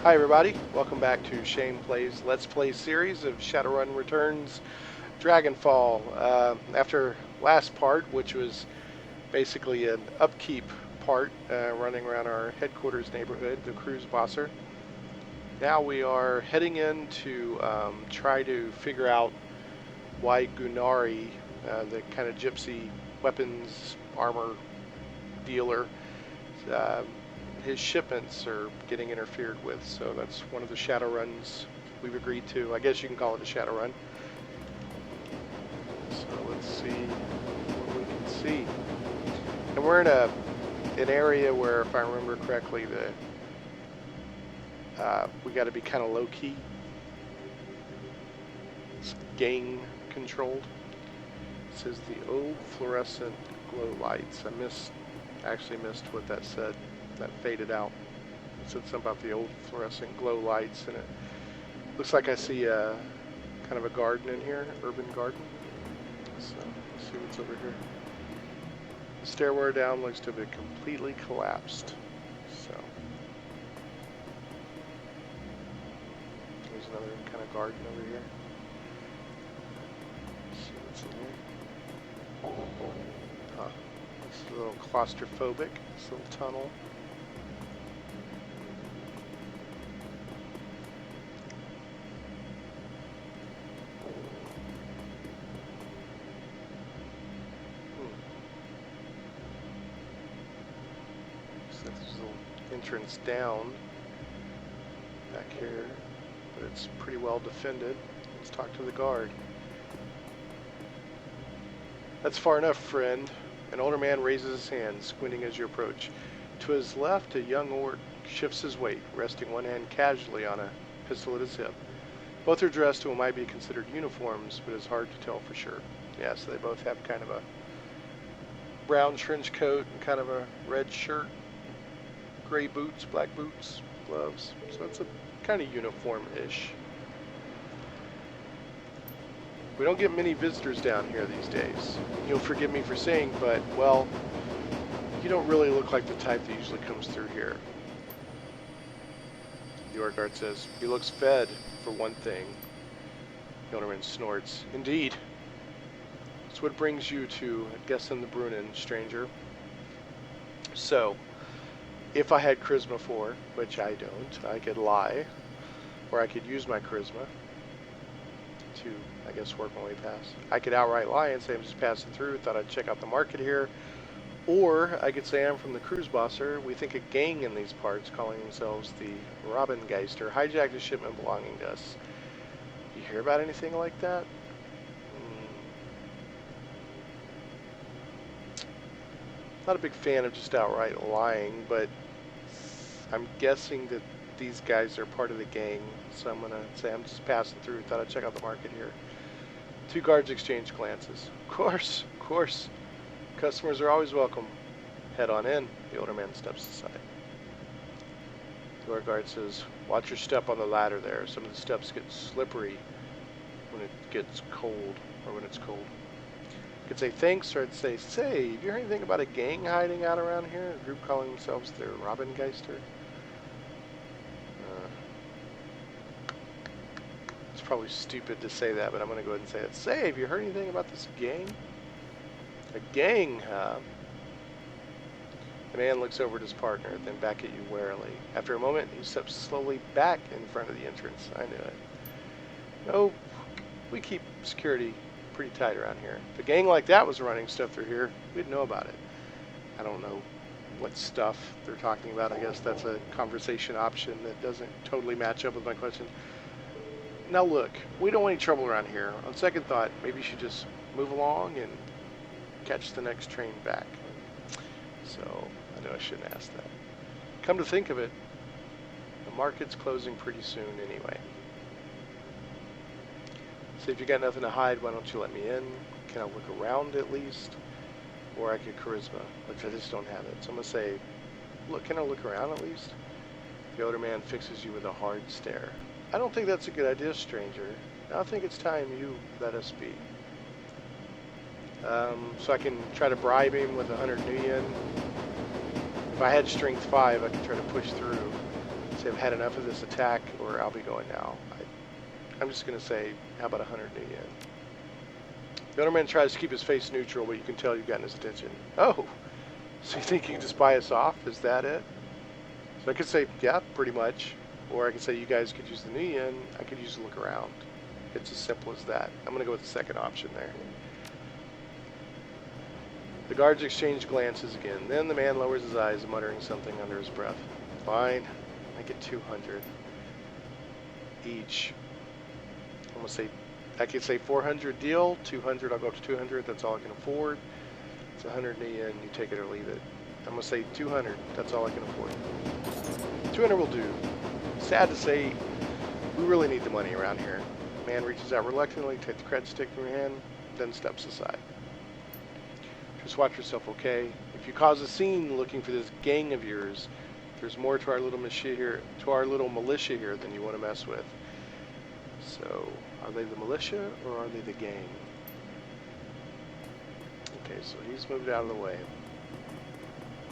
Hi everybody, welcome back to Shane Plays Let's Play series of Shadowrun Returns Dragonfall. After last part, which was basically an upkeep part running around our headquarters neighborhood, the Cruise Bosser, now we are heading in to try to figure out why Gunari, the kind of gypsy weapons armor dealer, uh, his shipments are getting interfered with, so that's one of the shadow runs we've agreed to. I guess you can call it a shadow run. So let's see what we can see. And we're in an area where, if I remember correctly, we got to be kind of low key. It's gang controlled. It says the old fluorescent glow lights. Actually missed what that said. That faded out. It said something about the old fluorescent glow lights, and it looks like I see a kind of a garden in here, urban garden. So let's see what's over here. The stairway down looks to have been completely collapsed. So there's another kind of garden over here. Let's see what's in here. Huh. This is a little claustrophobic, this little tunnel. Entrance down back here, but it's pretty well defended. Let's talk to the guard. That's far enough, friend. An older man raises his hand, squinting as you approach. To his left, a young orc shifts his weight, resting one hand casually on a pistol at his hip. Both are dressed in what might be considered uniforms, but it's hard to tell for sure. Yeah, so they both have kind of a brown trench coat and kind of a red shirt. Gray boots, black boots, gloves. So it's a kind of uniform-ish. We don't get many visitors down here these days. You'll forgive me for saying, but, well, you don't really look like the type that usually comes through here. The orc guard says, he looks fed, for one thing. The ownerman snorts. Indeed. It's what brings you to Gessen the Brunnen, stranger. So, if I had Charisma 4, which I don't, I could lie, or I could use my Charisma to, I guess, work my way past. I could outright lie and say I'm just passing through, thought I'd check out the market here, or I could say I'm from the Cruise Bosser. We think a gang in these parts, calling themselves the Robengeister, hijacked a shipment belonging to us. You hear about anything like that? Not a big fan of just outright lying, but I'm guessing that these guys are part of the gang, so I'm going to say I'm just passing through, thought I'd check out the market here. Two guards exchange glances. Of course. Customers are always welcome. Head on in. The older man steps aside. The other guard says, watch your step on the ladder there. Some of the steps get slippery when it gets cold, or when it's cold. I could say thanks, or I'd say, have you heard anything about a gang hiding out around here? A group calling themselves the Robengeister? It's probably stupid to say that, but I'm going to go ahead and say it. Say, have you heard anything about this gang? A gang, huh? The man looks over at his partner, then back at you warily. After a moment, he steps slowly back in front of the entrance. I knew it. No, we keep security pretty tight around here. If a gang like that was running stuff through here, we'd know about it. I don't know what stuff they're talking about. I guess that's a conversation option that doesn't totally match up with my question. Now look, we don't want any trouble around here. On second thought, maybe you should just move along and catch the next train back. So, I know I shouldn't ask that. Come to think of it, the market's closing pretty soon anyway. So if you got nothing to hide, why don't you let me in? Can I look around at least? Or I could charisma, which I just don't have it. So I'm going to say, look, can I look around at least? The older man fixes you with a hard stare. I don't think that's a good idea, stranger. I think it's time you let us be. So I can try to bribe him with 100 new yen. If I had strength 5, I could try to push through. Say, They've had enough of this attack, or I'll be going now. I'm just going to say, how about 100 new yen? The owner man tries to keep his face neutral, but you can tell you've gotten his attention. Oh, so you think you can just buy us off? Is that it? So I could say, yeah, pretty much. Or I could say you guys could use the new yen. I could use a look around. It's as simple as that. I'm going to go with the second option there. The guards exchange glances again. Then the man lowers his eyes, muttering something under his breath. Fine. I get 200 each. I'm going to say, I could say 400 deal, 200, I'll go up to 200, that's all I can afford. It's 100 yen, you take it or leave it. I'm going to say 200, that's all I can afford. 200 will do. Sad to say, we really need the money around here. Man reaches out reluctantly, takes the credit stick from your hand, then steps aside. Just watch yourself, okay? If you cause a scene looking for this gang of yours, there's more to our little militia here than you want to mess with. So, are they the militia or are they the gang? Okay, so he's moved out of the way.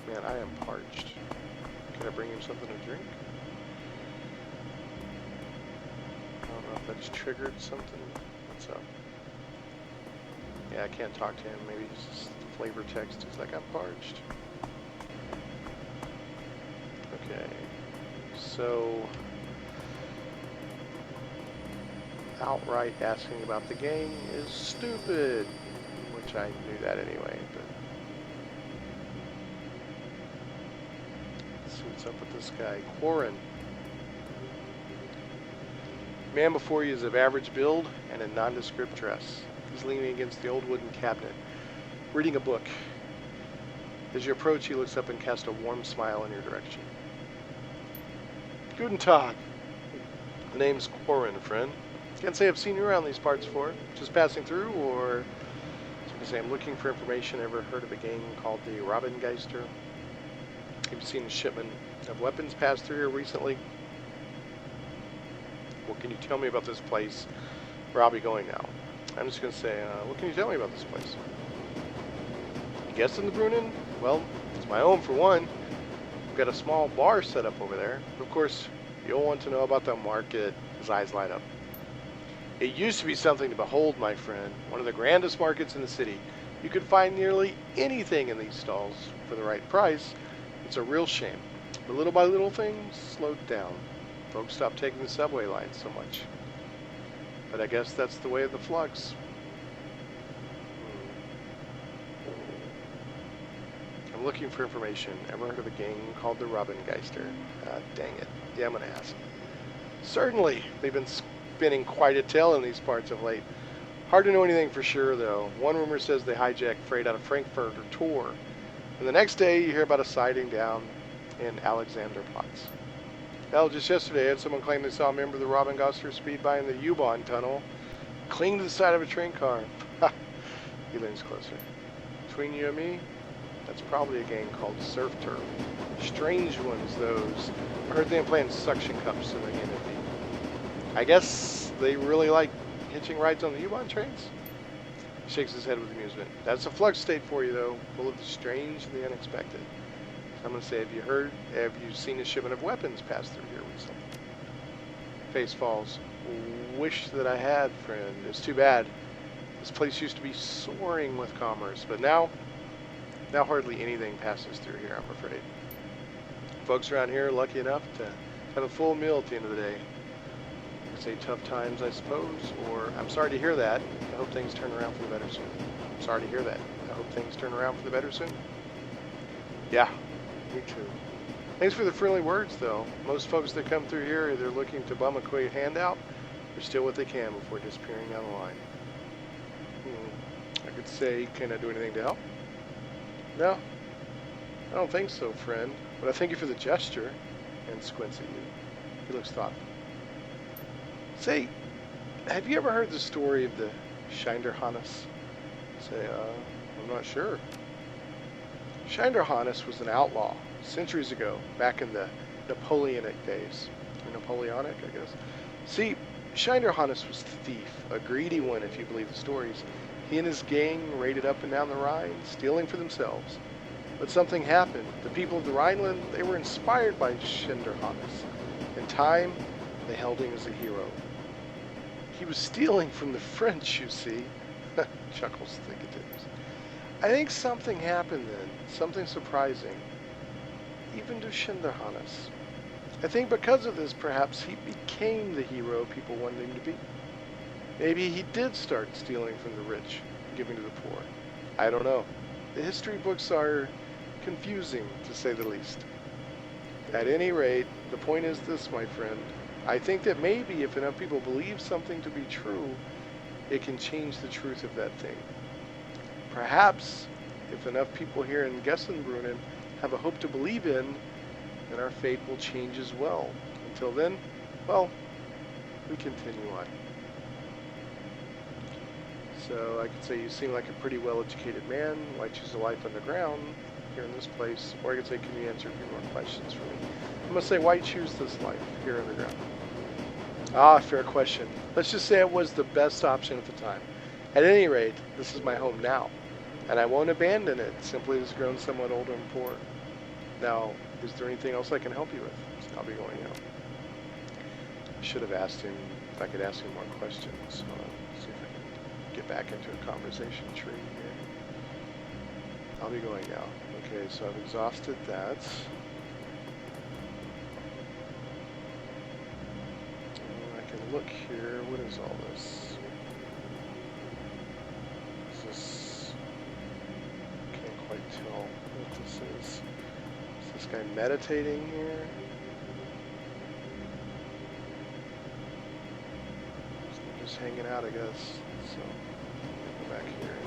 Man, I am parched. Can I bring him something to drink? I don't know if that's triggered something. What's up? Yeah, I can't talk to him. Maybe he's just flavor text. He's like, I'm parched. Okay. So, outright asking about the gang is stupid. Which I knew that anyway, but let's see what's up with this guy. Quarren. Man before you is of average build and in nondescript dress. He's leaning against the old wooden cabinet, reading a book. As you approach, he looks up and casts a warm smile in your direction. Guten Tag. The name's Quarren, friend. Can't say I've seen you around these parts before. Just passing through, or... So I can say I'm looking for information. Ever heard of a gang called the Robengeister? Have you seen a shipment of weapons pass through here recently? What can you tell me about this place where I'll be going now? I'm just going to say, what can you tell me about this place? Guessing the Brunnen? Well, it's my own for one. We've got a small bar set up over there. Of course, you'll want to know about the market. His eyes light up. It used to be something to behold, my friend. One of the grandest markets in the city. You could find nearly anything in these stalls for the right price. It's a real shame. But little by little, things slowed down. Folks stopped taking the subway lines so much. But I guess that's the way of the flux. I'm looking for information. Ever heard of a gang called the Robengeister? Dang it. Yeah, I'm going to ask. Certainly. They've been spinning quite a tale in these parts of late. Hard to know anything for sure, though. One rumor says they hijacked freight out of Frankfurt or Tor. And the next day, you hear about a sighting down in Alexanderplatz. Hell, just yesterday, I had someone claim they saw a member of the Robengeister speed by in the U-Bahn tunnel, clinging to the side of a train car. Ha! He leans closer. Between you and me, that's probably a gang called Surf Turf. Strange ones, those. I heard they implant suction cups in their hand and feet. I guess they really like hitching rides on the U-Bahn trains? He shakes his head with amusement. That's a flux state for you, though, full of the strange and the unexpected. So I'm going to say, have you seen a shipment of weapons pass through here recently? Face falls. Wish that I had, friend. It's too bad. This place used to be soaring with commerce, but now hardly anything passes through here, I'm afraid. Folks around here are lucky enough to have a full meal at the end of the day. I say tough times, I suppose, or I'm sorry to hear that. I hope things turn around for the better soon. I'm sorry to hear that. I hope things turn around for the better soon. Yeah, me too. Thanks for the friendly words, though. Most folks that come through here are either looking to bum a quick handout or steal what they can before disappearing down the line. I could say, can I do anything to help? No, I don't think so, friend. But I thank you for the gesture. And squints at you. He looks thoughtful. Say, have you ever heard the story of the Schinderhannes? Say, I'm not sure. Schinderhannes was an outlaw centuries ago, back in the Napoleonic days. Or Napoleonic, I guess. See, Schinderhannes was a thief, a greedy one if you believe the stories. He and his gang raided up and down the Rhine, stealing for themselves. But something happened. The people of the Rhineland, they were inspired by Schinderhannes. time, they held him as a hero. He was stealing from the French, you see. Chuckles the continues. I think something happened then, something surprising, even to Shinderhannes. I think because of this, perhaps he became the hero people wanted him to be. Maybe he did start stealing from the rich, giving to the poor. I don't know. The history books are confusing, to say the least. At any rate, the point is this, my friend. I think that maybe if enough people believe something to be true, it can change the truth of that thing. Perhaps, if enough people here in Gessenbrunnen have a hope to believe in, then our fate will change as well. Until then, well, we continue on. So I could say you seem like a pretty well-educated man. Why choose a life underground here in this place? Or I could say, can you answer a few more questions for me? I'm going to say, why choose this life here underground? Ah, fair question. Let's just say it was the best option at the time. At any rate, this is my home now, and I won't abandon it simply as grown somewhat older and poor. Now, is there anything else I can help you with? I'll be going now. I should have asked him if I could ask him more questions. See if I can get back into a conversation tree here. I'll be going now. Okay, so I've exhausted that. I can look here. What is all this? Is this... Can't quite tell what this is. Is this guy meditating here? Just hanging out, I guess. So, go back here.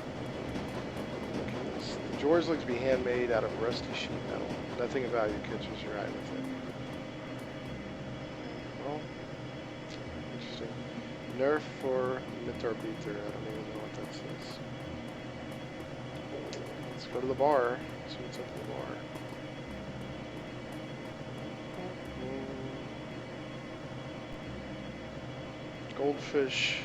Look at this. The drawers look to be handmade out of rusty sheet metal. Nothing of value catches your eye with it. Well, interesting. Nerf for Mitarbeiter. I don't even know what that says. Let's go to the bar. See what's up in the bar. Goldfish.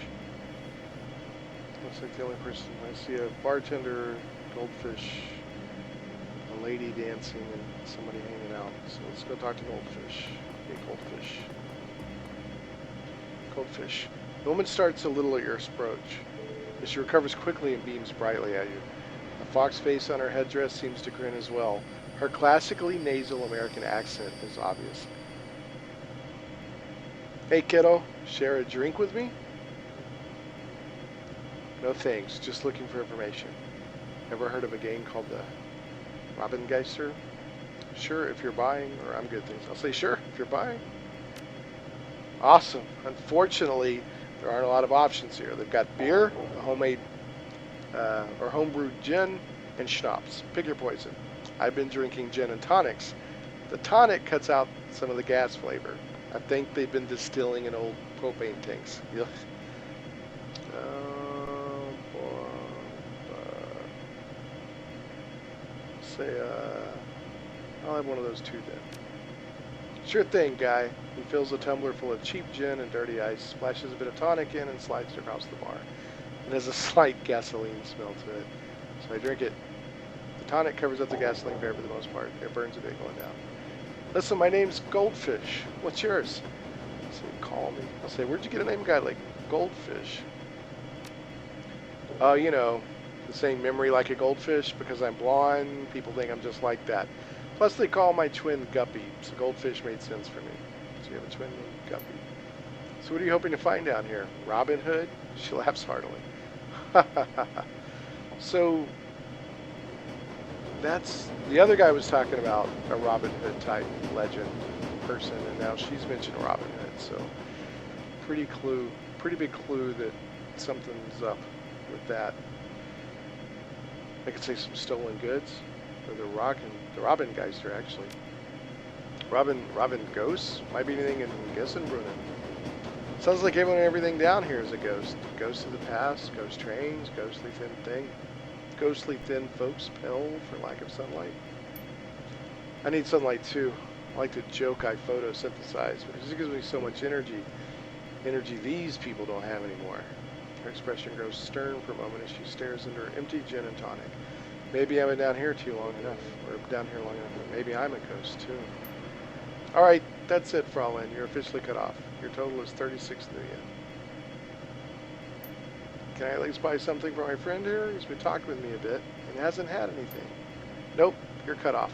Looks like the only person I see a bartender, goldfish, a lady dancing, and somebody hanging out. So let's go talk to Goldfish. Hey, Goldfish. Goldfish. The woman starts a little at your approach, but she recovers quickly and beams brightly at you. The fox face on her headdress seems to grin as well. Her classically nasal American accent is obvious. Hey, kiddo, share a drink with me? No thanks, just looking for information. Ever heard of a gang called the Robingeister? Sure, if you're buying, or I'm good, thanks. I'll say sure, if you're buying. Awesome. Unfortunately, there aren't a lot of options here. They've got beer, a homemade or homebrewed gin, and schnapps. Pick your poison. I've been drinking gin and tonics. The tonic cuts out some of the gas flavor. I think they've been distilling in old propane tanks. I'll have one of those too then. Sure thing, guy. He fills a tumbler full of cheap gin and dirty ice, splashes a bit of tonic in, and slides it across the bar. It has a slight gasoline smell to it, so I drink it. The tonic covers up the gasoline fare for the most part. It burns a bit going down. Listen, my name's Goldfish. What's yours? So call me. I'll say, where'd you get a name guy like Goldfish? Oh, you know, the saying memory like a goldfish. Because I'm blonde, people think I'm just like that. Plus, they call my twin Guppy, so Goldfish made sense for me. So you have a twin named Guppy. So what are you hoping to find down here? Robin Hood? She laughs heartily. So that's the other guy was talking about a Robin Hood type legend person, and now she's mentioned Robin Hood. So pretty big clue that something's up with that. I could say some stolen goods, or the Robin Geister actually. Robin ghosts? Might be anything in Gessenbrunnen. Sounds like everyone and everything down here is a ghost. Ghosts of the past, ghost trains, ghostly thin folks pale for lack of sunlight. I need sunlight too. I like to joke I photosynthesize, but it just gives me so much energy. Energy these people don't have anymore. Her expression grows stern for a moment as she stares into her empty gin and tonic. Maybe I've been down here long enough. Maybe I'm a ghost too. Alright, That's it, Fraulein. You're officially cut off. Your total is 36 million. Can I at least buy something for my friend here? He's been talking with me a bit and hasn't had anything. Nope, you're cut off.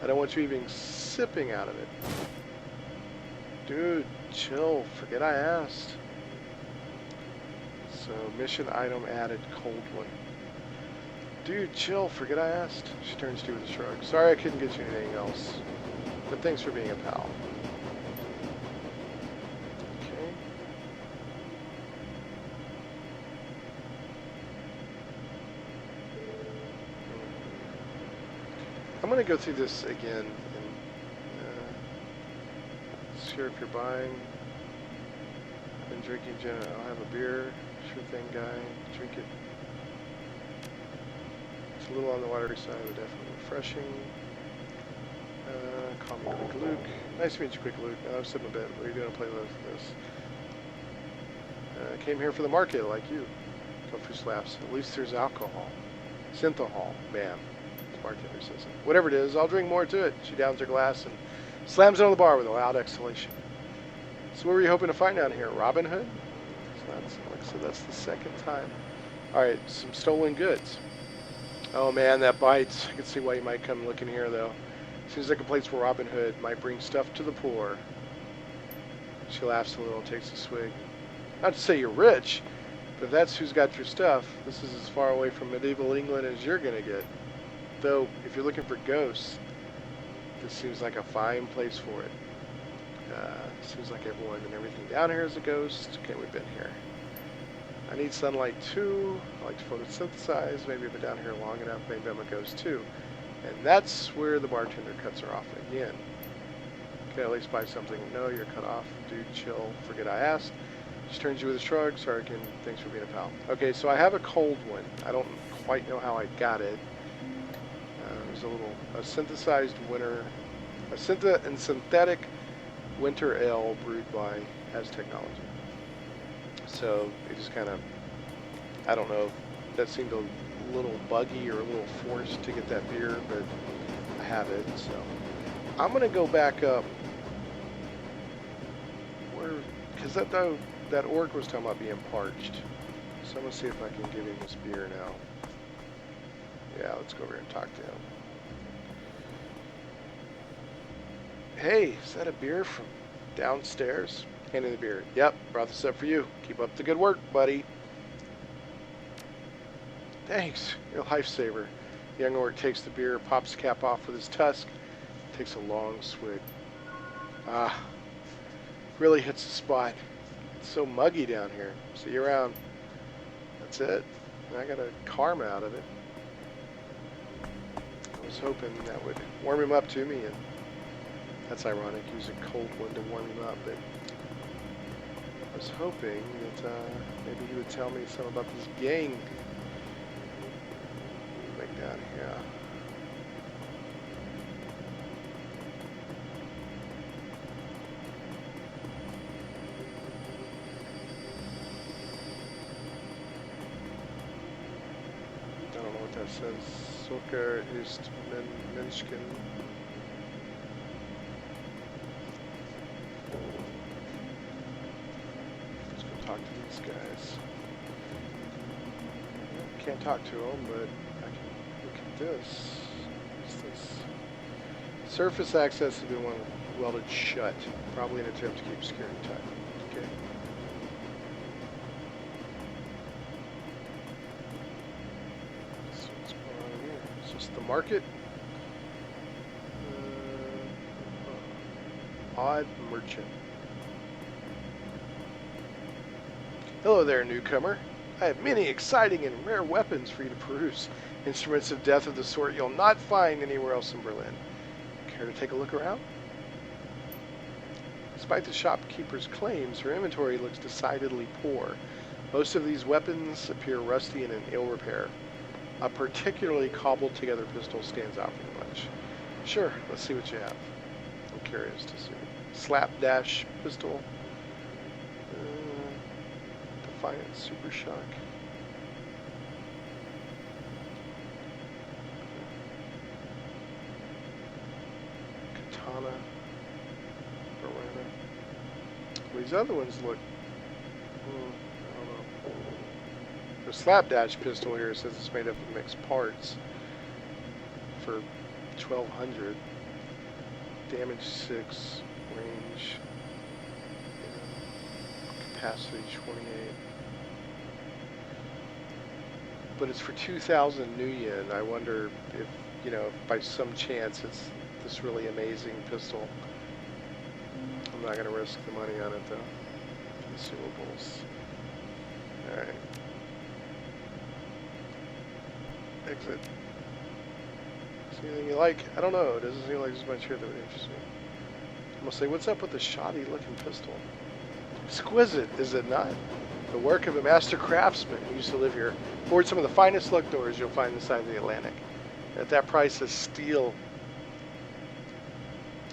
I don't want you even sipping out of it. Dude, chill. Forget I asked. So, mission item added, cold one. Dude, chill. Forget I asked. She turns to you with a shrug. Sorry I couldn't get you anything else. But thanks for being a pal. Okay. I'm going to go through this again and sure if you're buying. I've been drinking gin. I'll have a beer. Sure thing, guy. Drink it. It's a little on the watery side, but definitely refreshing. Call me Quick Luke. Nice to meet you, Quick Luke. I'm sitting in bed. What are you doing to play with this? Came here for the market, like you. Goldfish laughs. At least there's alcohol. Synthahol. Bam. The bartender says it. Whatever it is, I'll drink more to it. She downs her glass and slams it on the bar with a loud exhalation. So what were you hoping to find down here? Robin Hood? So that's, like I said, that's the second time. Alright, some stolen goods. Oh man, that bites. I can see why you might come looking here, though. Seems like a place where Robin Hood might bring stuff to the poor. She laughs a little and takes a swig. Not to say you're rich, but if that's who's got your stuff, this is as far away from medieval England as you're going to get. Though, if you're looking for ghosts, this seems like a fine place for it. Seems like everyone and everything down here is a ghost. Okay, we've been here. I need sunlight too. I like to photosynthesize. Maybe I've been down here long enough. Maybe I'm a ghost too. And that's where the bartender cuts her off again. Can I at least buy something? No, you're cut off. Dude, chill. Forget I asked. She turns you with a shrug. Sorry, Ken. Thanks for being a pal. Okay, so I have a cold one. I don't quite know how I got it. There's a synthesized winter, a synthetic winter ale brewed by Has Technology. So it just kind of, I don't know, that seemed a little buggy or a little forced to get that beer, but I have it. So I'm going to go back up where, because that orc was talking about being parched. So I'm going to see if I can give him this beer now. Yeah, let's go over here and talk to him. Hey, is that a beer from downstairs? Hand in the beer. Yep, brought this up for you. Keep up the good work, buddy. Thanks, you're a lifesaver. The young orc takes the beer, pops the cap off with his tusk, takes a long swig. Ah, really hits the spot. It's so muggy down here. See you around. That's it. And I got a karma out of it. I was hoping that would warm him up to me, and that's ironic. Use a cold one to warm him up, but I was hoping that maybe he would tell me something about this gang thing down here. I don't know what that says. Soker ist Menschen. Let's go talk to these guys. Can't talk to them, but I can look at this. What's this? Surface access has been welded shut. Probably an attempt to keep security tight. Okay. So what's going on here? Is this the market? Odd merchant. Hello there, newcomer. I have many exciting and rare weapons for you to peruse. Instruments of death of the sort you'll not find anywhere else in Berlin. Care to take a look around? Despite the shopkeeper's claims, her inventory looks decidedly poor. Most of these weapons appear rusty and in ill repair. A particularly cobbled together pistol stands out from the bunch. Sure, let's see what you have. I'm curious to see. Slapdash pistol. Defiant Super Shock. Katana. these other ones look... I don't know. The slapdash pistol here says it's made up of mixed parts for 1200. Damage 6, range, capacity 28. But it's for 2,000 new yen. I wonder if, if by some chance it's this really amazing pistol. I'm not going to risk the money on it though. Consumables. Alright. Exit. See anything you like? I don't know. It doesn't seem like there's much here that would interest me. I'm going to say, what's up with the shoddy looking pistol? Exquisite, is it not? The work of a master craftsman who used to live here. Forged some of the finest slug doors you'll find this side of the Atlantic. At that price, is steel.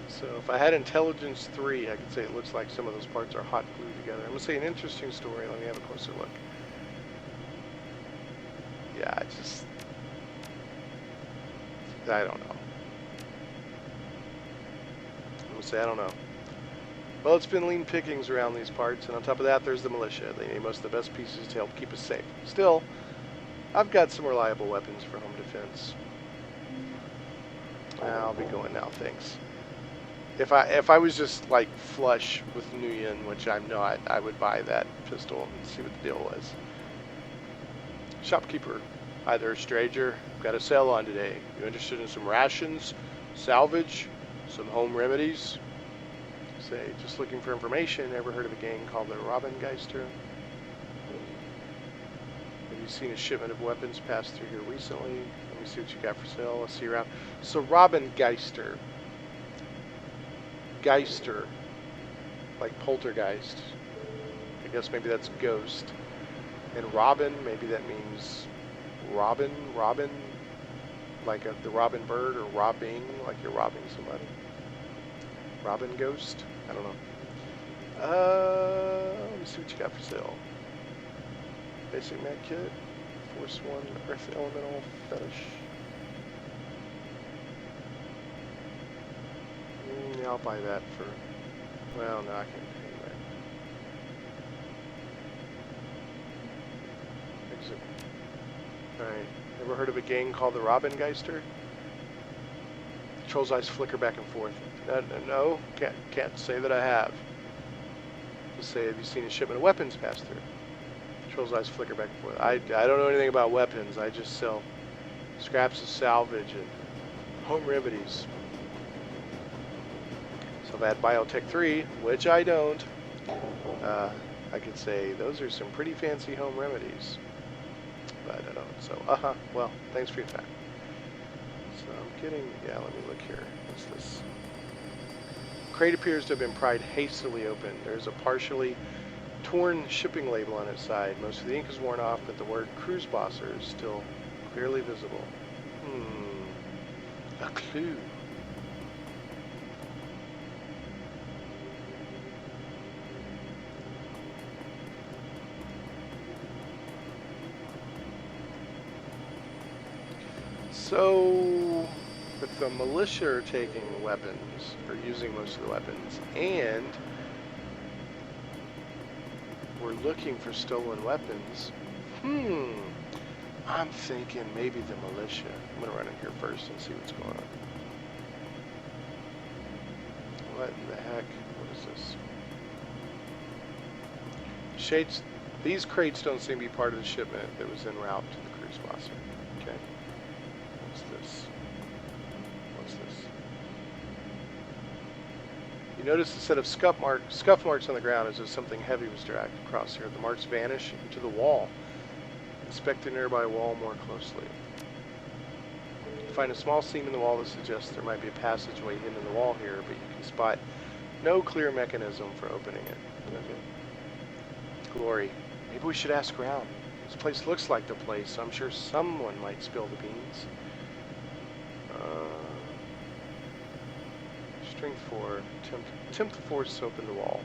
So if I had intelligence 3, I could say it looks like some of those parts are hot glued together. I'm going to say an interesting story. Let me have a closer look. Yeah, I don't know. I'm going to say I don't know. Well, it's been lean pickings around these parts, and on top of that, there's the militia. They need most of the best pieces to help keep us safe. Still, I've got some reliable weapons for home defense. I'll be going now, thanks. If I was just like flush with Nguyen, which I'm not, I would buy that pistol and see what the deal was. Shopkeeper, hi there, stranger. Got a sale on today. You interested in some rations, salvage, some home remedies? Say, just looking for information. Ever heard of a gang called the Robengeister? Have you seen a shipment of weapons pass through here recently? Let me see what you got for sale. I'll see you around. So Robengeister. Geister. Like poltergeist. I guess maybe that's ghost. And Robin, maybe that means Robin. Like the Robin bird, or robbing, like you're robbing somebody. Robin ghost? I don't know. Let me see what you got for sale. Basic med kit. Force 1 earth elemental fetish. Yeah, I'll buy that for... Well, no, I can't pay anyway. Exit. Alright. Ever heard of a gang called the Robengeister? Troll's eyes flicker back and forth. No, can't say that I have. Just say, have you seen a shipment of weapons pass through? Troll's eyes flicker back and forth. I don't know anything about weapons. I just sell scraps of salvage and home remedies. So if I had Biotech 3, which I don't, I could say those are some pretty fancy home remedies. But I don't. So, well, thanks for your time. So I'm getting, yeah, let me look here. What's this? Crate appears to have been pried hastily open. There's a partially torn shipping label on its side. Most of the ink is worn off, but the word Cruise Bosser is still clearly visible. A clue. So, with the militia are taking weapons, or using most of the weapons, and we're looking for stolen weapons, I'm thinking maybe the militia. I'm going to run in here first and see what's going on. What in the heck? What is this? Shades. These crates don't seem to be part of the shipment that was en route to the Cruise Bosser. Okay. What's this? What's this? You notice a set of scuff marks on the ground as if something heavy was dragged across here. The marks vanish into the wall. Inspect the nearby wall more closely. You find a small seam in the wall that suggests there might be a passageway hidden in the wall here, but you can spot no clear mechanism for opening it. Okay. Glory. Maybe we should ask around. This place looks like the place, so I'm sure someone might spill the beans. Strength 4. Attempt to force open the wall.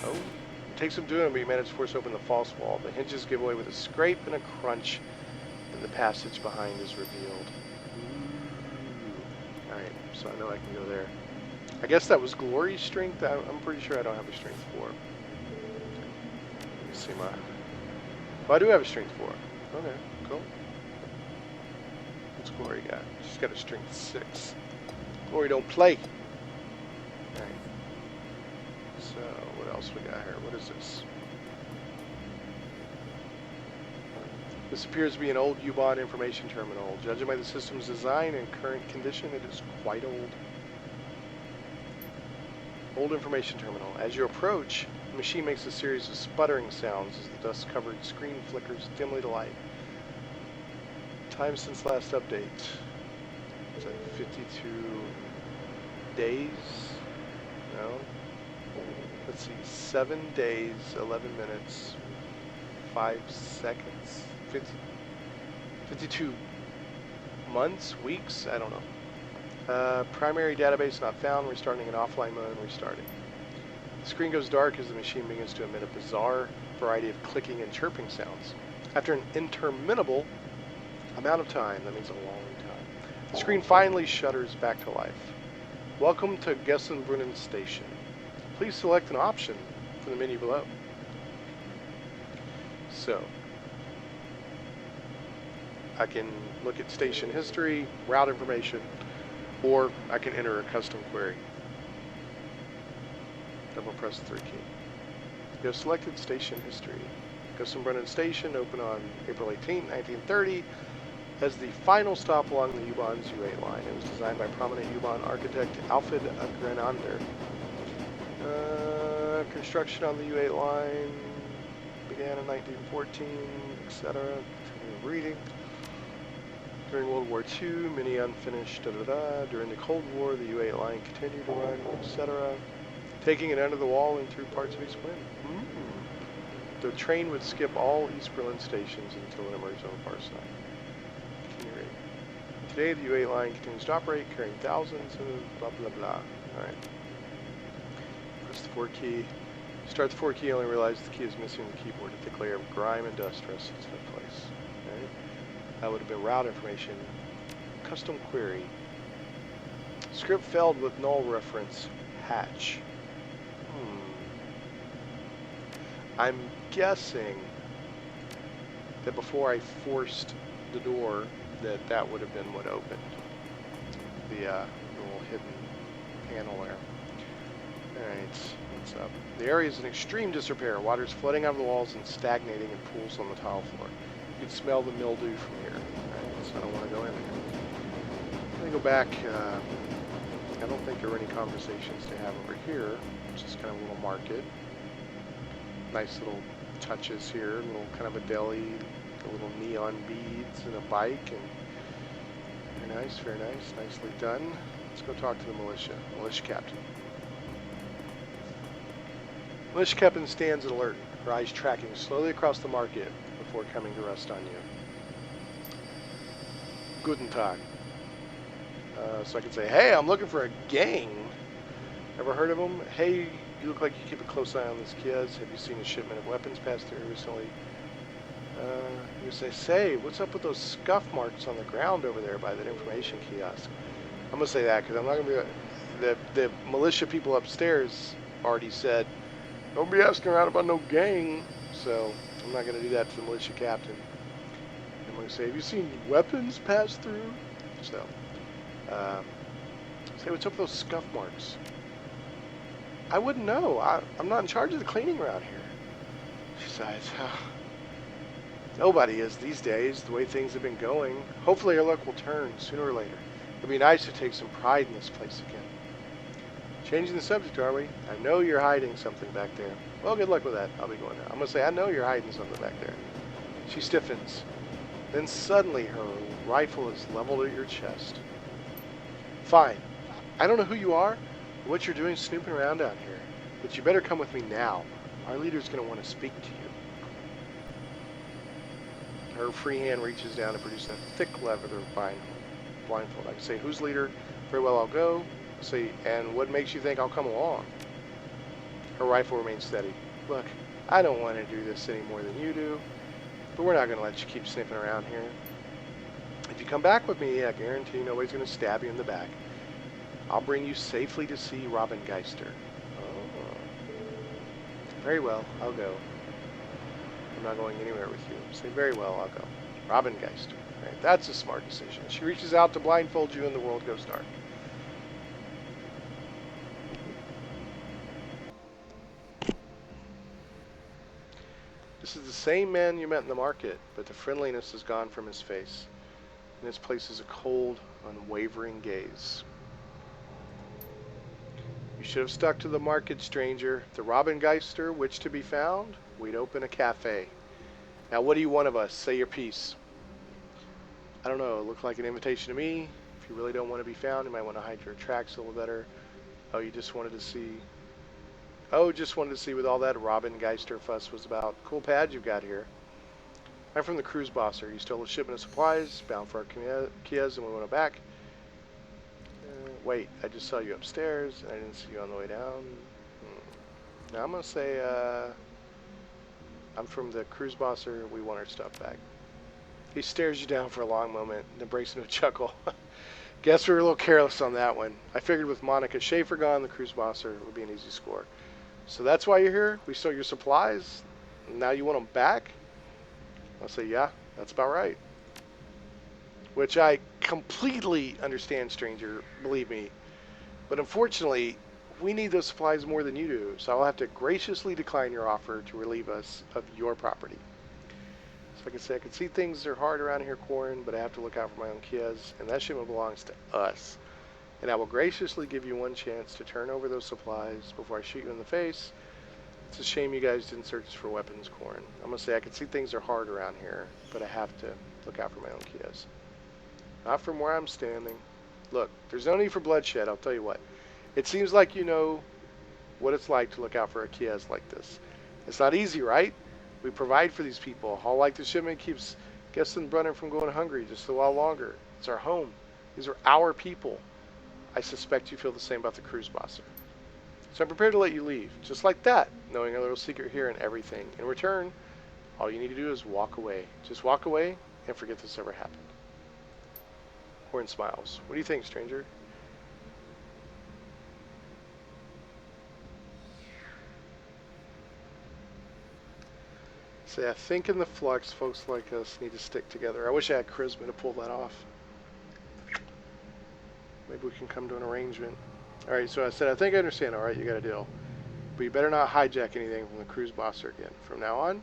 Oh. It takes some doing, but you manage to force open the false wall. The hinges give way with a scrape and a crunch, and the passage behind is revealed. Alright, so I know I can go there. I guess that was glory strength. I'm pretty sure I don't have a strength 4. Let me see my... Oh, I do have a strength 4. Okay, cool. What's glory got? She's got a strength 6. Glory don't play. Alright. So, what else we got here? What is this? This appears to be an old U-Bahn information terminal. Judging by the system's design and current condition, it is quite old. Old information terminal. As you approach, the machine makes a series of sputtering sounds as the dust-covered screen flickers dimly to light. Time since last update. Is that 52 days? No. Let's see. 7 days, 11 minutes, 5 seconds. 52 months, weeks? I don't know. Primary database not found. Restarting in offline mode. Restarting. The screen goes dark as the machine begins to emit a bizarre variety of clicking and chirping sounds. After an interminable amount of time, that means a long time, the screen finally shudders back to life. Welcome to Shadowrun Station. Please select an option from the menu below. So, I can look at station history, route information, or I can enter a custom query. Double press the 3 key. You have selected station history. Shadowrun Station opened on April 18, 1930 as the final stop along the U-Bahn's U8 line. It was designed by prominent U-Bahn architect Alfred Grenander. Construction on the U8 line began in 1914, etc. Continue reading. During World War II, many unfinished, During the Cold War, the U8 line continued to run, etc. Taking it under the wall and through parts of East Berlin. The train would skip all East Berlin stations until it emerged on the far side. Continue reading. Today, the U8 line continues to operate, carrying thousands of blah, blah, blah. Alright. Press the 4 key. Start the 4 key, only realize the key is missing the keyboard. A thick layer of grime and dust rests in its place. Alright. That would have been route information. Custom query. Script failed with null reference. Hatch. I'm guessing that before I forced the door, that would have been what opened the little hidden panel there. Alright, what's up? The area is in extreme disrepair. Water is flooding out of the walls and stagnating in pools on the tile floor. You can smell the mildew from here. Alright, so I don't want to go in there. Let me go back. I don't think there are any conversations to have over here. It's just kind of a little market. Nice little touches here, a little kind of a deli, a little neon beads and a bike, and very nice, very nice, nicely done. Let's go talk to the militia captain. Militia captain stands alert, her eyes tracking slowly across the market before coming to rest on you. Guten Tag. So I could say, hey, I'm looking for a gang. Ever heard of them? Hey, you look like you keep a close eye on these kids. Have you seen a shipment of weapons pass through recently? You say, what's up with those scuff marks on the ground over there by that information kiosk? I'm going to say that because I'm not going to be... The militia people upstairs already said, don't be asking around about no gang. So I'm not going to do that to the militia captain. I'm going to say, have you seen weapons pass through? So, say, what's up with those scuff marks? I wouldn't know. I'm not in charge of the cleaning around here. She sighs. Nobody is these days, the way things have been going. Hopefully our luck will turn sooner or later. It'd be nice to take some pride in this place again. Changing the subject, are we? I know you're hiding something back there. Well, good luck with that. I'll be going now. I'm going to say, I know you're hiding something back there. She stiffens. Then suddenly her rifle is leveled at your chest. Fine. I don't know who you are, what you're doing snooping around down here, but you better come with me now. Our leader's going to want to speak to you. Her free hand reaches down to produce a thick leather blindfold. I can say, who's leader? Very well, I'll go. Say, and what makes you think I'll come along? Her rifle remains steady. Look, I don't want to do this any more than you do, but we're not going to let you keep sniffing around here. If you come back with me, I guarantee nobody's going to stab you in the back. I'll bring you safely to see Robin Geister. Oh. Very well, I'll go. I'm not going anywhere with you. Say very well, I'll go. Robin Geister. Right, that's a smart decision. She reaches out to blindfold you and the world goes dark. This is the same man you met in the market, but the friendliness is gone from his face. In his place is a cold, unwavering gaze. You should have stuck to the market, stranger. The Robin Geister, which to be found, we'd open a cafe. Now what do you want of us? Say your piece. I don't know, it looked like an invitation to me. If you really don't want to be found, you might want to hide your tracks a little better. Oh, you just wanted to see... Oh, just wanted to see what all that Robin Geister fuss was about. Cool pad you've got here. I'm from the cruise bosser. You stole a shipment of supplies, bound for our Kias, and we went back. Wait, I just saw you upstairs, and I didn't see you on the way down. Now I'm going to say, I'm from the cruise bosser. We want our stuff back. He stares you down for a long moment, then breaks into a chuckle. Guess we were a little careless on that one. I figured with Monica Schaefer gone, the cruise bosser would be an easy score. So that's why you're here? We stole your supplies? Now you want them back? I'll say, yeah, that's about right. Which I completely understand, stranger, believe me. But unfortunately, we need those supplies more than you do, so I'll have to graciously decline your offer to relieve us of your property. So I can say, I can see things are hard around here, Quarren, but I have to look out for my own Kias, and that shipment belongs to us. And I will graciously give you one chance to turn over those supplies before I shoot you in the face. It's a shame you guys didn't search for weapons, Quarren. I'm going to say I can see things are hard around here, but I have to look out for my own Kias. Not from where I'm standing. Look, there's no need for bloodshed, I'll tell you what. It seems like you know what it's like to look out for a Kias like this. It's not easy, right? We provide for these people. All like the shipment keeps Guests and Brunner from going hungry just a while longer. It's our home. These are our people. I suspect you feel the same about the cruise bosser. So I'm prepared to let you leave, just like that, knowing a little secret here and everything. In return, all you need to do is walk away. Just walk away and forget this ever happened. Horn smiles. What do you think, stranger? Say, I think in the flux, folks like us need to stick together. I wish I had charisma to pull that off. Maybe we can come to an arrangement. Alright, so I said, I think I understand. Alright, you got a deal. But you better not hijack anything from the cruise bosser again. From now on,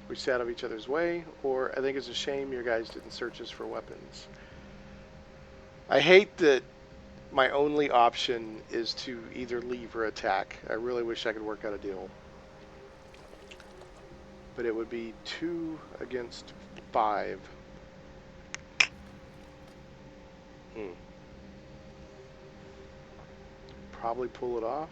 we stay out of each other's way, or I think it's a shame your guys didn't search us for weapons. I hate that my only option is to either leave or attack. I really wish I could work out a deal. But it would be 2 against 5. Probably pull it off.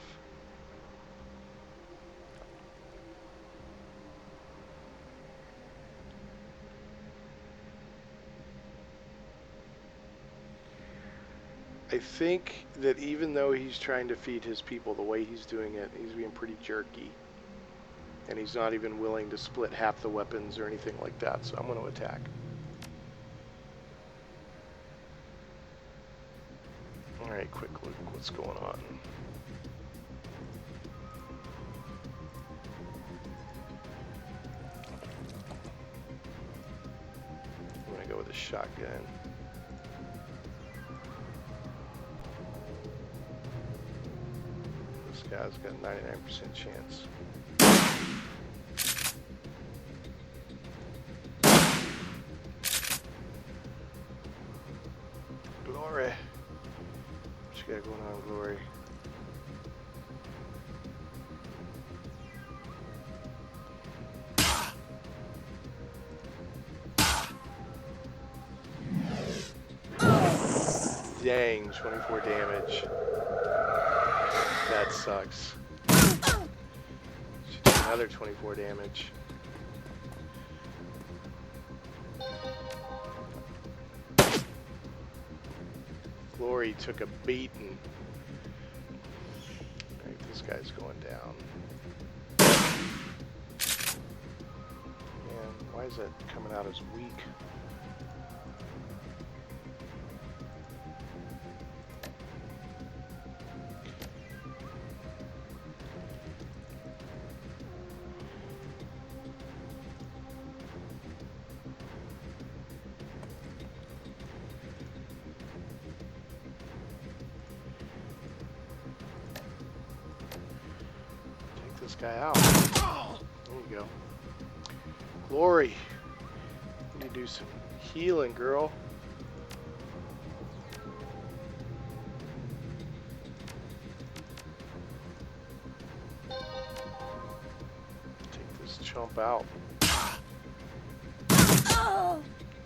I think that even though he's trying to feed his people the way he's doing it, he's being pretty jerky. And he's not even willing to split half the weapons or anything like that, so I'm going to attack. Alright, quick look what's going on. I'm going to go with a shotgun. This guy's got a 99% chance. Glory. What you got going on, Glory? Dang, 24 damage. That sucks. Should do another 24 damage. Glory took a beating. Alright, this guy's going down. Man, why is that coming out as weak? this guy out. There you go. Glory. You need to do some healing, girl. Take this chump out.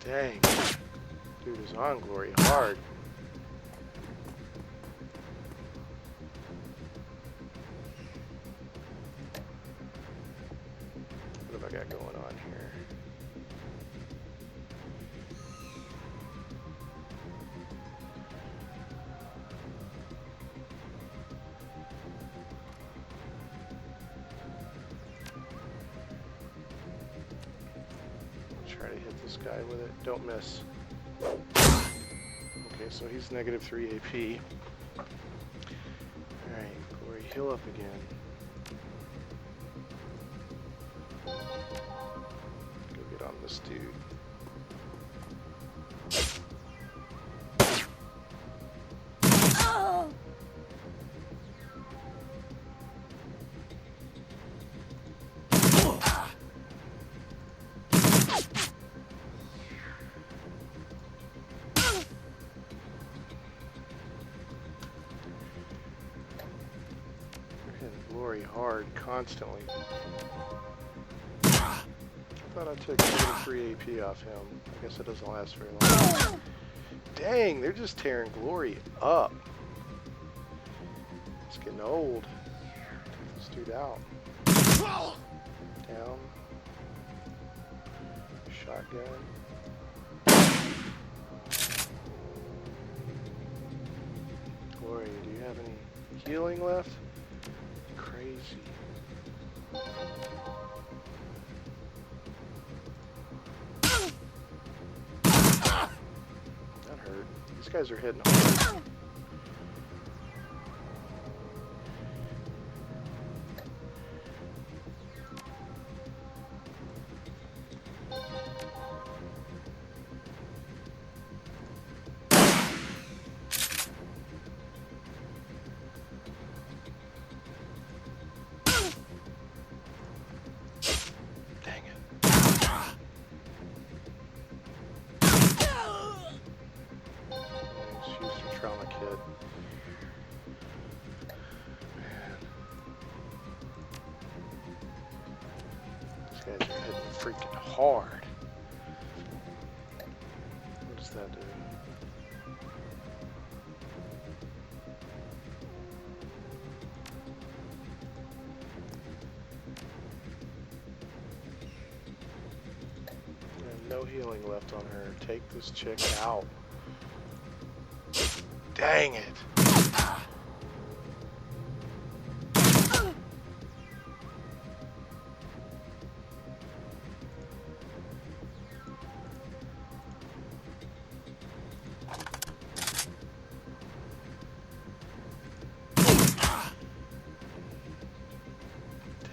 Dang. Dude is on Glory hard. What have I got going on here? Try to hit this guy with it. Don't miss. Okay, so he's negative 3 AP. Alright, Glory, heal up again. Go get on this dude. Glory hard constantly. I thought I took 3 AP off him. I guess it doesn't last very long. Dang, they're just tearing Glory up. It's getting old. Take this dude out. Down. Shotgun. Glory, do you have any healing left? Crazy. That hurt. These guys are hitting hard. Kid. Man. These guys are hitting freaking hard. What does that do? No healing left on her. Take this chick out. Dang it.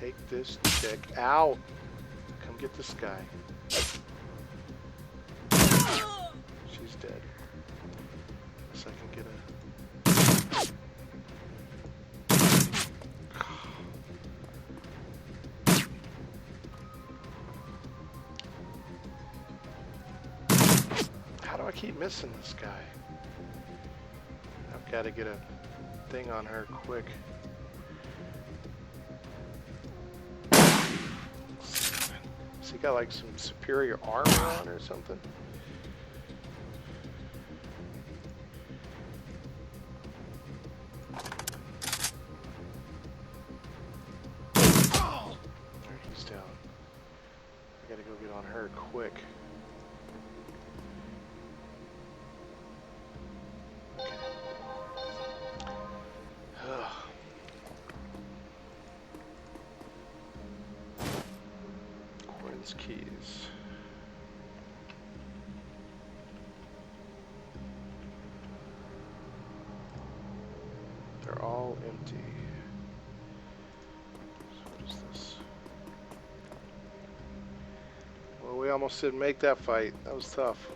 Take this chick out. Come get this guy. She's dead. Guess I can get a... How do I keep missing this guy? I've got to get a thing on her quick. Has he got like some superior armor on or something? There, he's down. I gotta go get on her quick. Keys. They're all empty. So what is this? Well, we almost didn't make that fight. That was tough.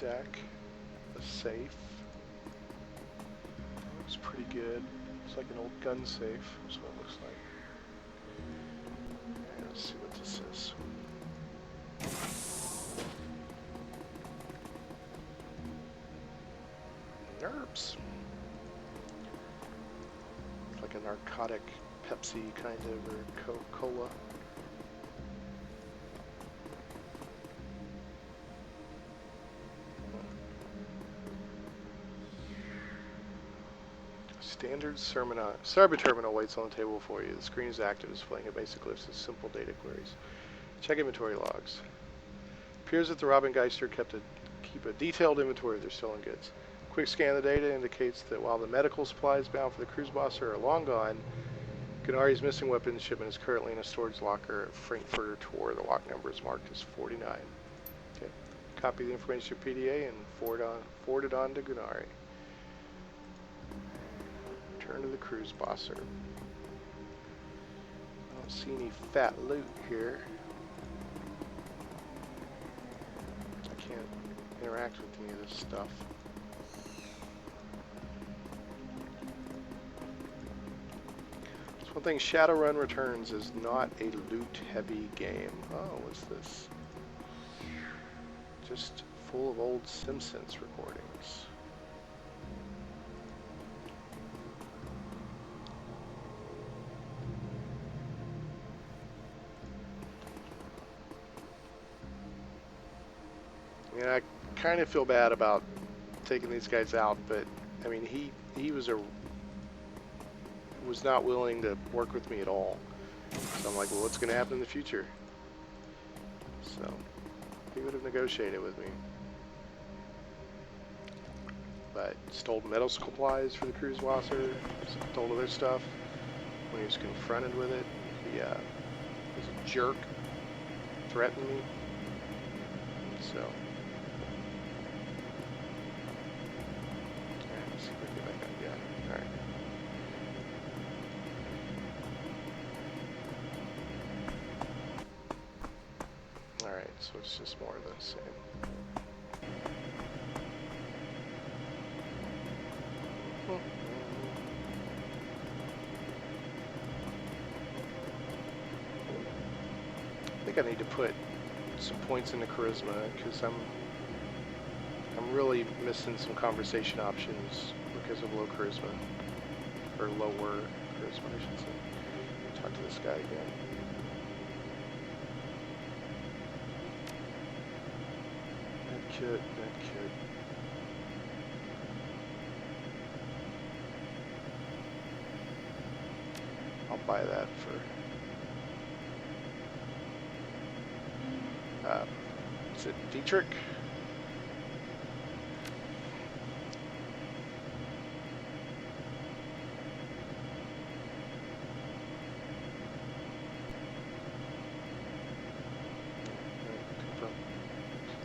deck. A safe. Looks pretty good. It's like an old gun safe. That's what it looks like. Okay, let's see what this is. Herbs. It's like a narcotic Pepsi kind of, or Coca-Cola. Standard Cyber terminal waits on the table for you. The screen is active, displaying a basic list of simple data queries. Check inventory logs. Appears that the Robin Geister keep a detailed inventory of their stolen goods. Quick scan of the data indicates that while the medical supplies bound for the cruise boss are long gone, Gennari's missing weapons shipment is currently in a storage locker at Frankfurter Tor. The lock number is marked as 49. Okay. Copy the information to PDA and forward it on to Gennari. Return to the cruise bosser. I don't see any fat loot here. I can't interact with any of this stuff. One thing, Shadowrun Returns is not a loot-heavy game. Oh, what's this? Just full of old Simpsons recordings. Yeah, I kind of feel bad about taking these guys out, but I mean, he was not willing to work with me at all. So I'm like, well, what's going to happen in the future? So he would have negotiated with me. But stole medical supplies for the cruise wasser, stole other stuff. When he was confronted with it, he was a jerk, threatened me. So, alright, let's see if we can get back up. Yeah, alright. Alright, so it's just more of the same. I think I need to put some points into charisma because I'm really missing some conversation options because of low charisma, or lower charisma, I should say. Talk to this guy again. That kid. I'll buy that for. Is it Dietrich?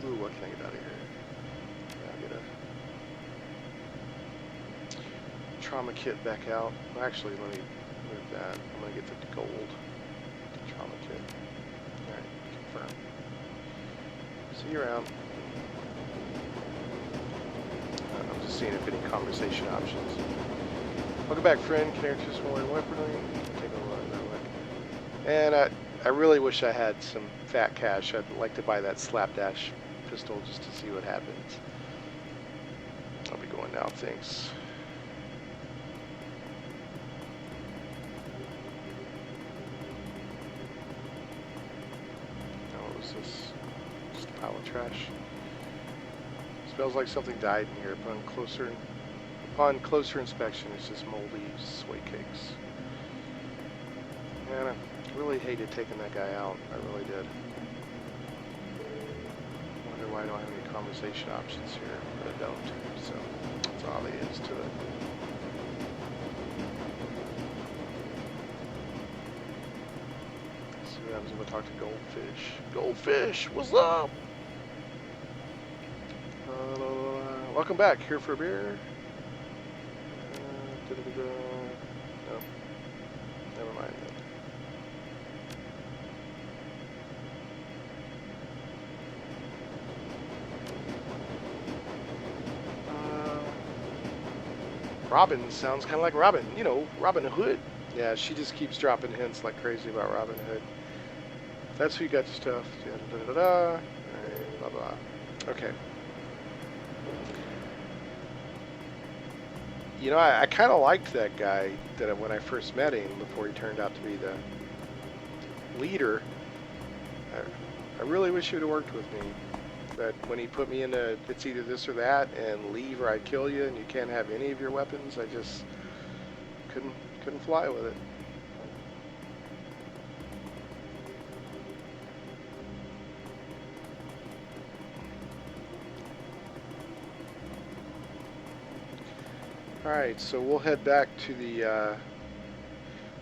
Ooh, what can I get out of here? Yeah, I'll get a trauma kit back out. Well, actually, let me move that. I'm going to get the gold trauma kit. Alright, confirm. See you around. I'm just seeing if any conversation options. Welcome back, friend. Can I enter some more weaponry? Take a look. And I really wish I had some fat cash. I'd like to buy that slapdash pistol just to see what happens. I'll be going now, thanks. Now, what was this? Just a pile of trash. Smells like something died in here. Upon closer inspection, it's just moldy soy cakes. And I really hated taking that guy out. I really did. Wonder why I don't have any conversation options here, but I don't. So that's all there is to it. Let's see what happens when I talk to Goldfish. Goldfish, what's up? Welcome back. Here for a beer? Nope. Never mind then. Robin sounds kind of like Robin. You know, Robin Hood. Yeah, she just keeps dropping hints like crazy about Robin Hood. That's who you got stuff. Da, da, da, da. Right, blah, blah. Okay. You know, I kind of liked that guy that when I first met him before he turned out to be the leader. I really wish he would have worked with me. But when he put me into it's either this or that and leave or I kill you and you can't have any of your weapons, I just couldn't fly with it. Alright, so we'll head back to the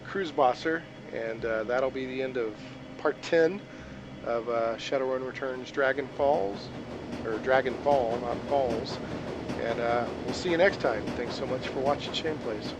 cruise bosser, and that'll be the end of part 10 of Shadowrun Returns Dragonfall, not Falls. And we'll see you next time. Thanks so much for watching Shane Plays.